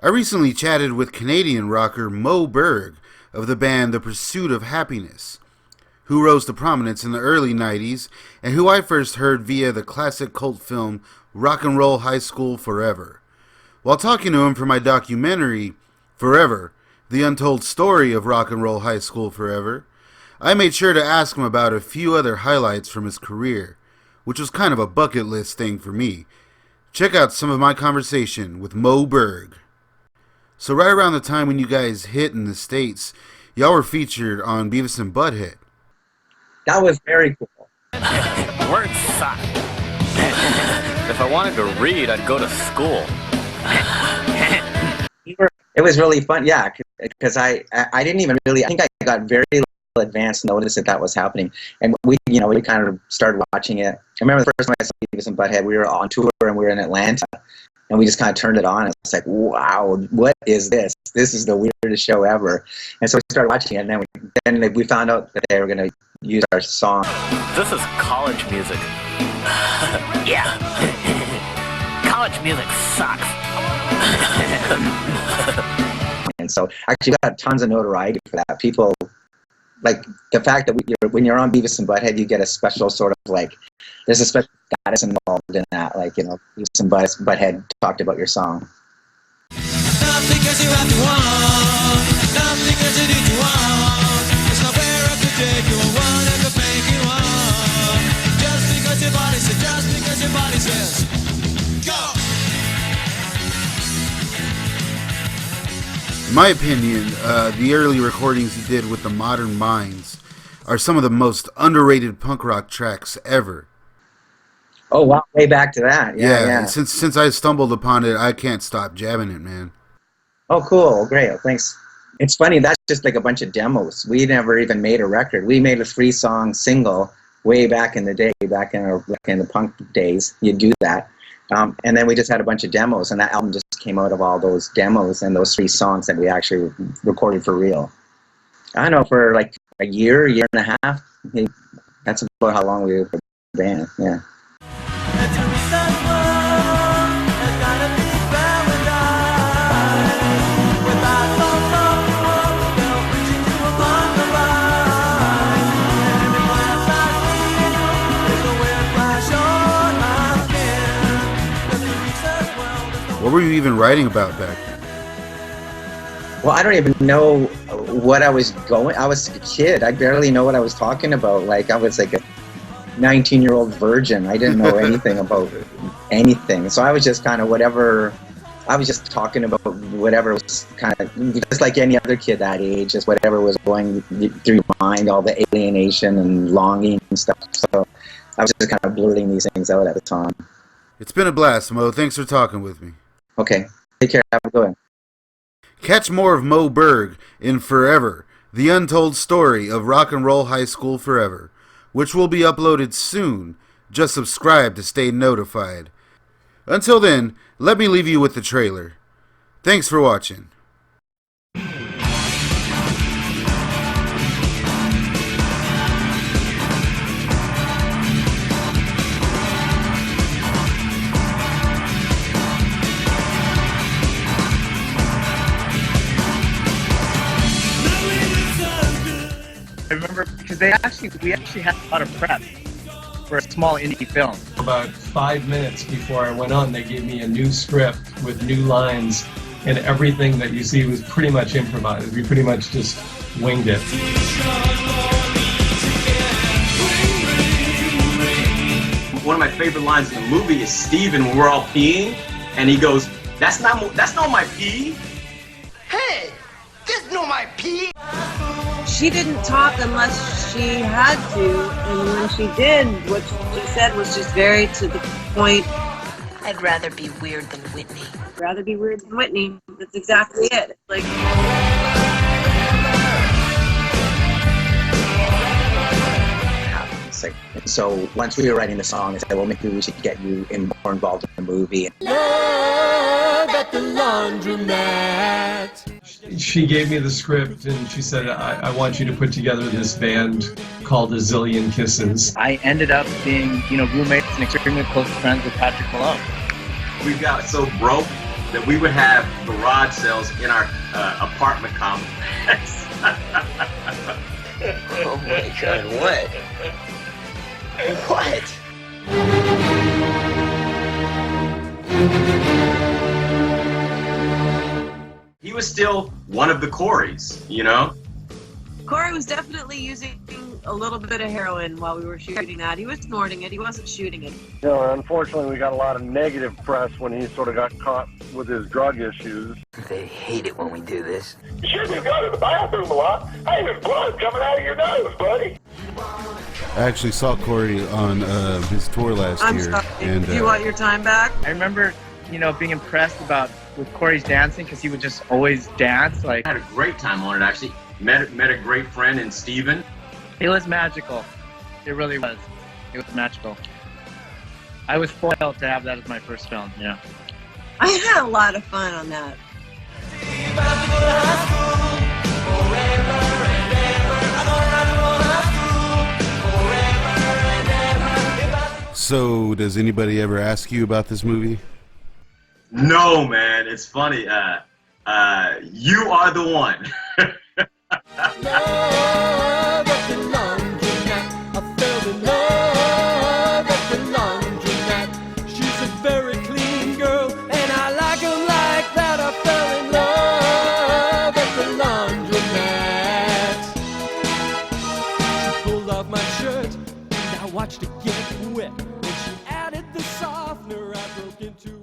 I recently chatted with Canadian rocker MOE BERG of the band The Pursuit of Happiness, who rose to prominence in the early 90s and who I first heard via the classic cult film Rock and Roll High School Forever. While talking to him for my documentary, Forever, The Untold Story of Rock and Roll High School Forever, I made sure to ask him about a few other highlights from his career, which was kind of a bucket list thing for me. Check out some of my conversation with MOE BERG. So right around the time when you guys hit in the States, y'all were featured on Beavis and Butt-Head. That was very cool. Words suck. If I wanted to read, I'd go to school. It was really fun, yeah, because I didn't even really, I think I got very little advance notice that was happening. And we kind of started watching it. I remember the first time I saw Beavis and Butt-Head, we were on tour and we were in Atlanta. And we just kind of turned it on, and it's like, wow, what is this? This is the weirdest show ever. And so we started watching it, and then we found out that they were going to use our song. This is college music. Yeah. College music sucks. And so actually we got tons of notoriety for that. People, like the fact that when you're on Beavis and Butt-Head, you get a special sort of like, there's a special status involved in that. Like, Beavis and Butt-Head talked about your song. Nothing because you have to want, nothing because you need to want. It's not fair up to take you on one and to make you want. Just because your body says, just because your body says, go! In my opinion, the early recordings he did with the Modern Minds are some of the most underrated punk rock tracks ever. Oh wow, way back to that. Yeah. Since I stumbled upon it, I can't stop jamming it, man. Oh cool, great, thanks. It's funny, that's just like a bunch of demos. We never even made a record. We made a 3-song single way back in the day, back in the punk days. You'd do that. And then we just had a bunch of demos, and that album just came out of all those demos and those 3 songs that we actually recorded for real. I don't know, for like a year and a half. That's about how long we were the band, yeah. What were you even writing about back then? Well, I don't even know what I was a kid. I barely know what I was talking about. Like, I was like a 19-year-old virgin. I didn't know anything about anything. So I was just kind of whatever. I was just talking about whatever was kind of just like any other kid that age, just whatever was going through your mind, all the alienation and longing and stuff. So I was just kind of blurting these things out at the time. It's been a blast, Mo. Thanks for talking with me. Okay. Take care. Have a good one. Catch more of MOE BERG in Forever, The Untold Story of Rock and Roll High School Forever, which will be uploaded soon. Just subscribe to stay notified. Until then, let me leave you with the trailer. Thanks for watching. I remember because we actually had a lot of prep for a small indie film. About 5 minutes before I went on, they gave me a new script with new lines, and everything that you see was pretty much improvised. We pretty much just winged it. One of my favorite lines in the movie is Steven when we're all peeing, and he goes, "That's not my pee." Hey, that's not my pee. She didn't talk unless she had to, and when she did, what she said was just very to the point. I'd rather be weird than Whitney. Rather be weird than Whitney. That's exactly it. Like. So once we were writing the song, I said, well, maybe we should get you more involved in the movie. Love at the laundromat. She gave me the script and she said, I want you to put together this band called A Zillion Kisses. I ended up being, roommates and extremely close friends with Patrick Malone. We got so broke that we would have garage sales in our apartment complex. Oh my God, what? What? He was still one of the Coreys, you know? Corey was definitely using a little bit of heroin while we were shooting that. He was snorting it. He wasn't shooting it. You know, unfortunately, we got a lot of negative press when he sort of got caught with his drug issues. They hate it when we do this. You shouldn't have gone to the bathroom a lot. Hey, there's blood coming out of your nose, buddy. I actually saw Corey on his tour last I'm year. sorry. And Do you want your time back? I remember, you know, being impressed with Corey's dancing because he would just always dance. Like, I had a great time on it, actually. Met a great friend in Steven. it was magical. It really was. It was magical. I was spoiled to have that as my first film. Yeah. I had a lot of fun on that. So, does anybody ever ask you about this movie? No, man, it's funny. You are the one. Love at the laundromat. I fell in love at the laundromat. She's a very clean girl, and I like 'em like that. I fell in love at the laundromat. She pulled off my shirt, and I watched it get wet. When she added the softener, I broke into